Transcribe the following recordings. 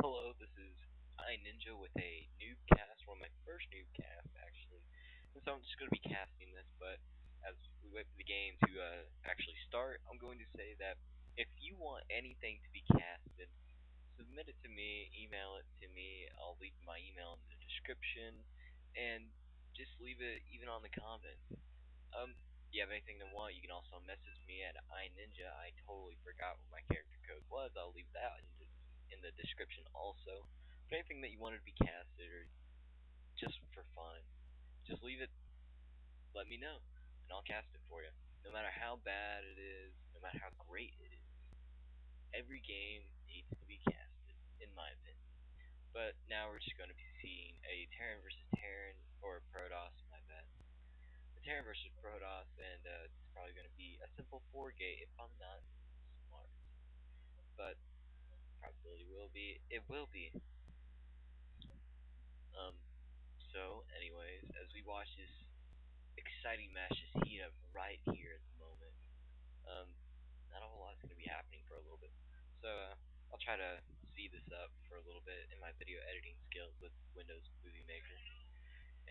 Hello, this is Ninja with a Noobcast, one of my first Noobcasts actually. And so I'm just going to be casting this, but as we wait for the game to actually start, I'm going to say that if you want anything to be casted, submit it to me, email it to me. I'll leave my email in the description, and just leave it even on the comments. If you have anything to want, you can also message me at iNinja. I totally forgot what my character code was. I'll leave that in the description also. But anything that you wanted to be casted or just for fun, just leave it. Let me know, and I'll cast it for you. No matter how bad it is, no matter how great it is, every game needs to be casted, in my opinion. But now we're just going to be seeing a Terran versus Terran, or Protoss, my bad. The Terran versus Protoss, and it's probably going to be a simple 4 gate if I'm not smart. But probability will be, it will be. Um, so, anyways, as we watch this exciting match just heat up right here at the moment, um, not a whole lot's going to be happening for a little bit. So, I'll try to speed this up for a little bit in my video editing skills with Windows Movie Maker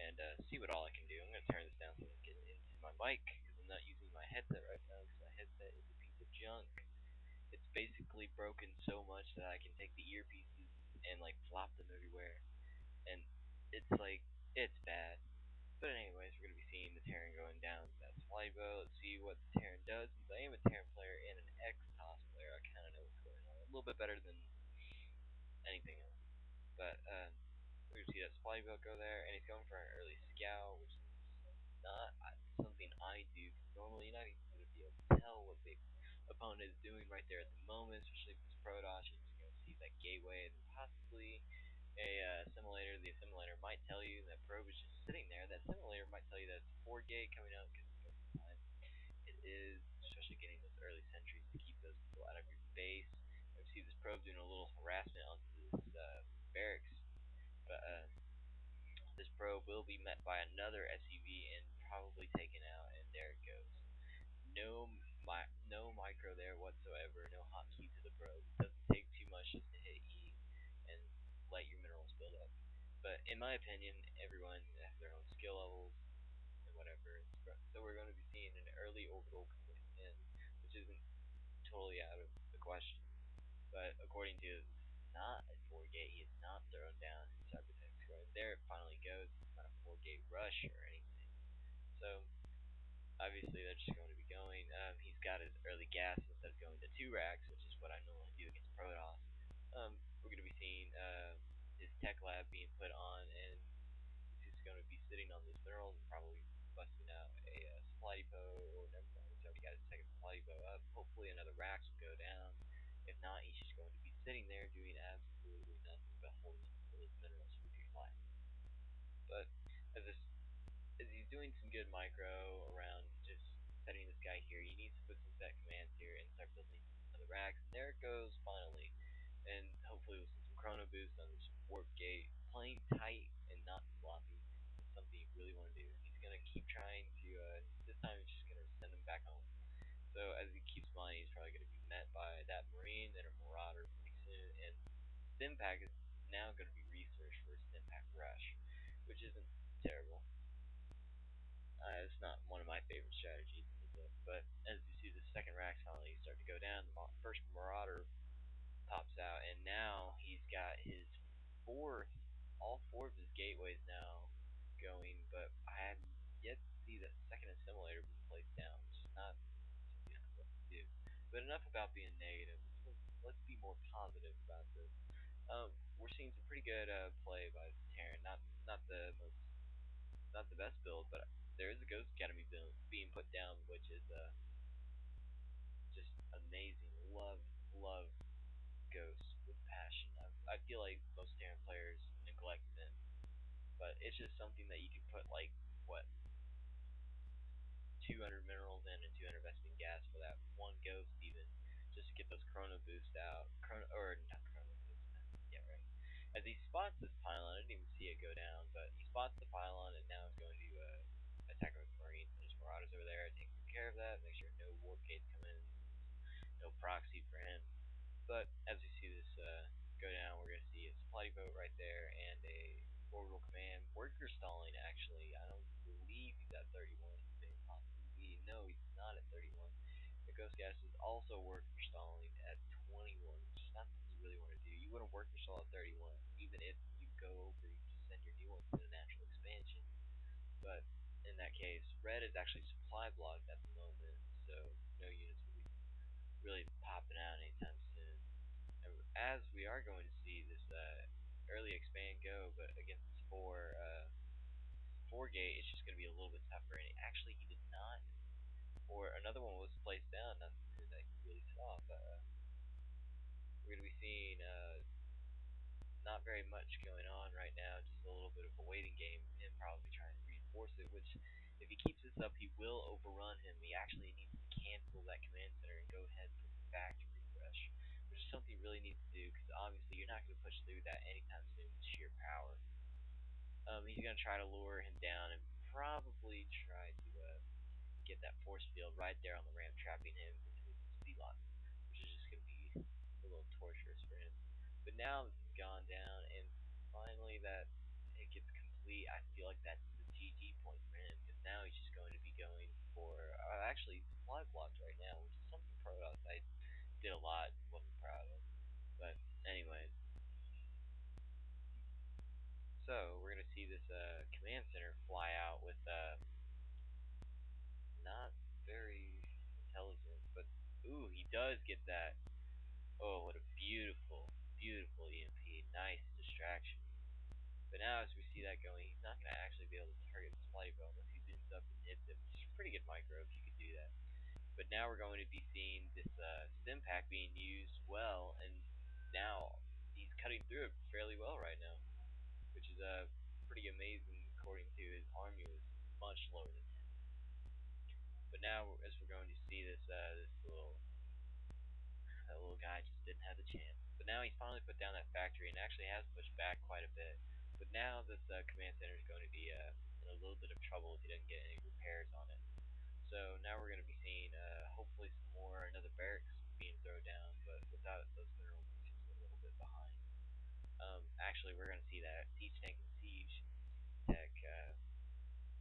and see what all I can do. I'm going to turn this down so I can get into my mic because I'm not using my headset right now because my headset is a piece of junk. It's basically broken so much that I can take the earpieces and like flop them everywhere, and it's like it's bad. But anyways, we're gonna be seeing the Terran going down that supply boat. Let's see what the Terran does. Since I am a Terran player and an ex-TOS player, I kind of know what's going on a little bit better than anything else. But we're gonna see that supply boat go there, and he's going for an early scout, which is not something I do. Normally, you're not even gonna be able to tell what the opponent is doing right there at the moment, especially if it's Protoss. You're just gonna see that gateway and possibly a simulator. The simulator might tell you that probe is just sitting there. That simulator might tell you that it's 4 gate coming out because most of the time it is, especially getting those early sentries to keep those people out of your base. You see this probe doing a little harassment onto this barracks, but this probe will be met by another SUV and probably taken out, and there it goes. No micro there whatsoever, no hotkey to the probe. It doesn't take too much just to hit E and let your minerals build up. But in my opinion, everyone has their own skill levels and whatever. So we're going to be seeing an early orbital coming in, which isn't totally out of the question. But according to not a 4 gate, he is not thrown down in Cybertech Square. There it finally goes. It's not a 4 gate rush or anything. So obviously they're just going to be going. He's got his early gas instead of going to 2 racks, which is what I normally do against Protoss. We're going to be seeing his tech lab being put on, and he's going to be sitting on these minerals and probably busting out a supply depot, or never mind, he's already got his second supply depot up. Hopefully another racks will go down. If not, he's just going to be sitting there doing absolutely nothing but holding those minerals for dear life. But as he's doing some good micro around just setting this guy here, he needs to put some set commands here and start building another racks. And there it goes finally. And hopefully with some chrono boost on this warp gate, playing tight and not sloppy. That's something you really want to do. He's gonna keep trying to. This time he's just gonna send him back home. So as he keeps flying, he's probably gonna be met by that marine, then a marauder pretty soon, and Stimpack is now gonna be researched for a Stimpack rush, which isn't terrible. It's not one of my favorite strategies in the book, but as you see the second rack finally start to go down, the first marauder pops out, and now he's got his all four of his gateways now going, but I have yet to see the second assimilator be placed down, which is not something I'm supposed to do. But enough about being negative. Let's be more positive about this. We're seeing some pretty good play by Terran. Not the most, not the best build, but there is a Ghost Academy build being put down, which is just amazing. Love Ghosts with passion. I feel like most Terran players neglect them, but it's just something that you can put like what 200 minerals in and 200 vesting gas for that one ghost even, just to get those chrono boost out. Or not chrono boost. Yeah, right. As he spots this pylon, I didn't even see it go down, but he spots the pylon and now is going to attack with Marines. There's marauders over there, taking care of that, make sure no warp gates come in, no proxy for him. But as we see this go down, we're going to see a slutty boat right there and a orbital command. Worker stalling, actually. I don't believe he's at 31. He may possibly be. No, he's not at 31. The Ghost Gas is also worker stalling at 21, which is not something you really want to do. You want to worker stall at 31, even if you go over, you just send your new one to the natural expansion. But in that case, red is actually supply blocked at the moment, so no units will be really popping out anytime soon. As we are going to see this early expand go, but against this four gate, it's just going to be a little bit tougher. And actually, he did not, or another one was placed down. Not something that you really saw, but we're going to be seeing not very much going on right now. Just a little bit of a waiting game. Him probably trying to reinforce it, which if he keeps this up, he will overrun him. He actually needs to cancel that command center and go ahead for the factory refresh, which is something he really needs to do, because obviously you're not going to push through that anytime soon with sheer power. He's going to try to lure him down and probably try to get that force field right there on the ramp, trapping him between the speed lots, which is just going to be a little torturous for him. But now this has gone down, and finally that it gets complete. I feel like that's the GG point for him, because now he's just going to be going for actually supply blocks right now, which is something Protoss I did a lot, wasn't proud of. But anyways, so we're gonna see this command center fly out with not very intelligent, but ooh, he does get that. Oh, what a beautiful, beautiful EMP. Nice distraction. But now as we see that going, he's not going to actually be able to target the Slutty Bow unless he zooms up and hits it, which is pretty good micro if you could do that. But now we're going to be seeing this stim pack being used well, and now he's cutting through it fairly well right now, which is pretty amazing according to his army was much lower than him. But now as we're going to see this that little guy just didn't have the chance. But now he's finally put down that factory and actually has pushed back quite a bit. But now this command center is going to be in a little bit of trouble if he doesn't get any repairs on it. So now we're going to be seeing hopefully some more another barracks being thrown down, but without those minerals, it's just a little bit behind. Actually, we're going to see that siege tank and siege tech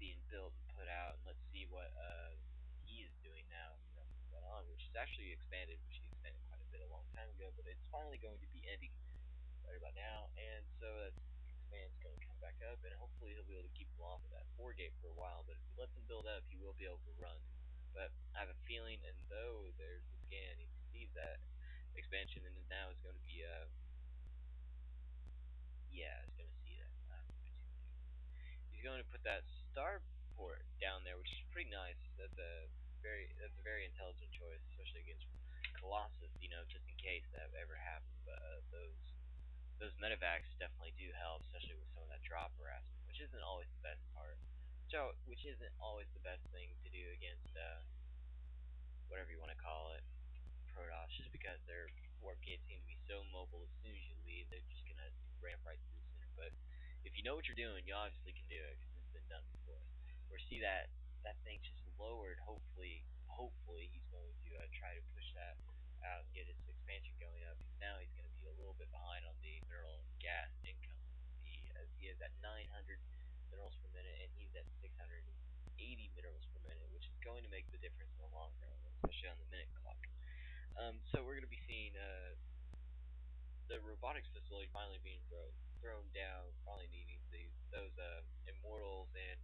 being built and put out, and let's see what he is doing now. That on, which is actually expanded, which he expanded quite a bit a long time ago, but it's finally going to be ending right about now, and so that expand's going to come back up, and hopefully he'll be able to keep him off of that 4 gate for a while, but if he lets him build up, he will be able to run. But I have a feeling, and though there's the scan, he sees that expansion, and now it's going to be, yeah, it's going to see that. He's going to put that starport down there, which is pretty nice. That's a very intelligent choice, especially against Colossus, you know, just in case that ever happens. But those medevacs definitely do help, especially with some of that drop harassment, which isn't always the best part. So, which isn't always the best thing to do against whatever you want to call it, Protoss, just because their warp gates seem to be so mobile. As soon as you leave, they're just gonna ramp right through the center. But if you know what you're doing, you obviously can do it, because it's been done before. Or see that thing just lowered. Hopefully he's going to try to push that out and get his expansion going up. Because now he's going to be a little bit behind on the mineral and gas income. He is at 900 minerals per minute, and he's at 680 minerals per minute, which is going to make the difference in the long run, especially on the minute clock. So we're going to be seeing the robotics facility finally being thrown down, probably needing those immortals, and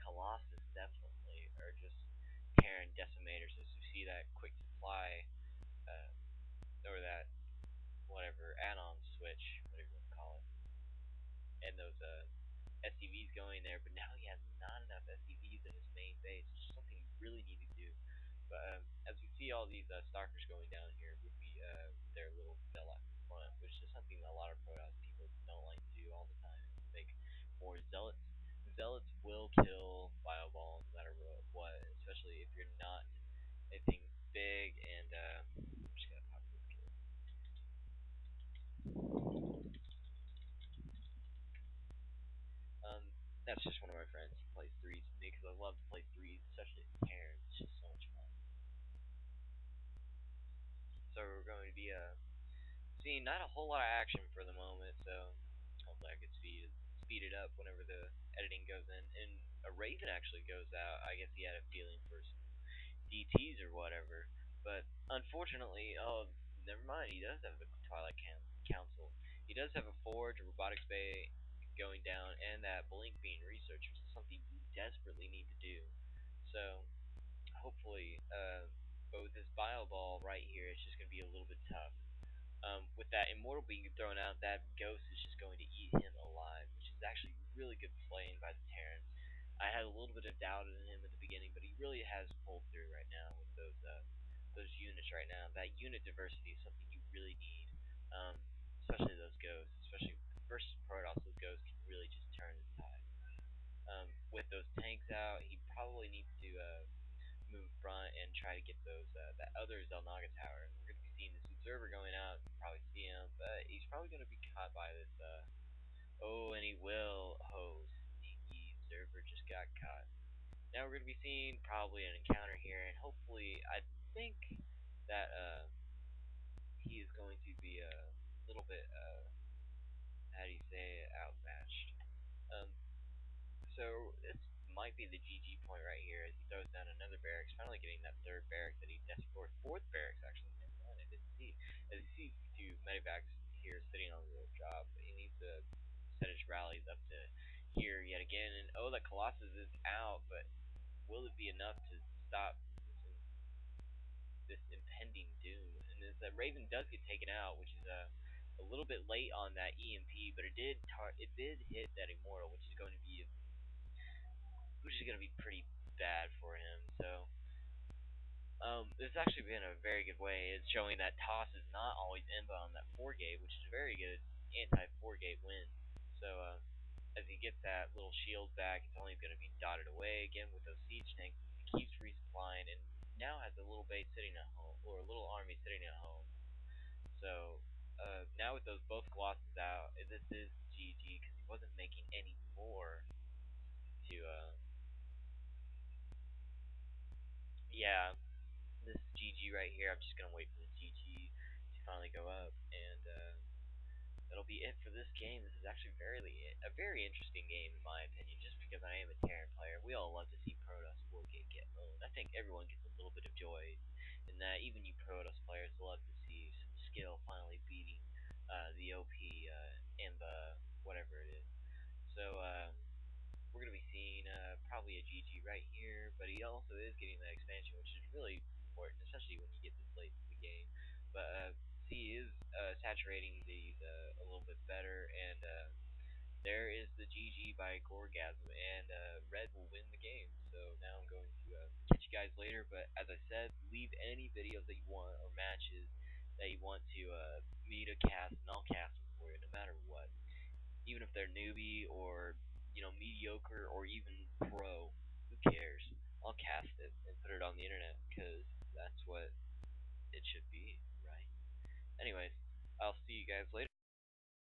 Colossus definitely are just Terran decimators. As you see that quick supply, or that whatever add-on switch, whatever you want to call it, and those SCVs going there. But now he has not enough SCVs in his main base, which is something he really needed to do. But as we see all these stalkers going down here, would be their little zealot front, which is something that a lot of Protoss people don't like to do all the time. Make more zealots. Zealots will kill fireballs no matter what, especially if you're not anything big. And I'm just gonna pop this kid. That's just one of my friends. He plays threes with me because I love to play threes, especially with Terran. It's just so much fun. So we're going to be seeing not a whole lot of action for the moment, so hopefully I could speed it up whenever the editing goes in. And a Raven actually goes out. I guess he had a feeling for some DTs or whatever, but unfortunately, oh, never mind. He does have a Council. He does have a Forge, a Robotics Bay going down, and that Blink being researched, which is something we desperately need to do. So hopefully, but with this Bio Ball right here, it's just gonna be a little bit tough. With that Immortal being thrown out, that Ghost is just going to eat him alive, which is actually really good playing by the Terran. I had a little bit of doubt in him at the beginning, but he really has pulled through right now with those units right now. That unit diversity is something you really need, especially those Ghosts, especially versus Protoss. Those Ghosts can really just turn the tide. With those tanks out, he probably needs to move front and try to get those that other Zelnaga tower. And we're going to be seeing this observer going out. You can probably see him, but he's probably going to be caught by this. Oh, and he will. Oh, sneaky observer just got caught. Now we're going to be seeing probably an encounter here, and hopefully, I think that he is going to be a little bit how do you say outmatched. Um, So this might be the GG point right here as he throws down another barracks, finally getting that third barrack that he or fourth barracks actually. Never mind, I didn't see. As he sees two medivacs here sitting on the little drop, he needs to set his rallies up to here yet again. And oh, the Colossus is out, but will it be enough to stop this impending doom? And this Raven does get taken out, which is a little bit late on that EMP, but it did hit that Immortal, which is going to be pretty bad for him. So, this has actually been a very good way. It's showing that toss is not always inbound on that 4 gate, which is a very good anti-4 gate win. So, as he gets that little shield back, it's only going to be dotted away again with those siege tanks. He keeps resupplying and now has a little base sitting at home, or a little army sitting at home. So, now with those both Colossus out, this is GG because he wasn't making any more to, yeah, this is GG right here. I'm just gonna wait for the GG to finally go up, and that'll be it for this game. This is actually a very interesting game in my opinion, just because I am a Terran player. We all love to see Protoss 4 gate get owned. I think everyone gets a little bit of joy in that. Even you Protoss players love to see some skill finally beating the OP and the whatever it is. So we're going to be seeing probably a GG right here, but he also is getting that expansion, which is really important, especially when you get this late in the game. But C is saturating these a little bit better, and there is the GG by Gorgasm, and Red will win the game. So now I'm going to catch you guys later, but as I said, leave any videos that you want or matches that you want to me to cast, and I'll cast them for you no matter what. Even if they're newbie or mediocre or even pro, who cares? I'll cast it and put it on the internet because that's what it should be, right? Anyways, I'll see you guys later.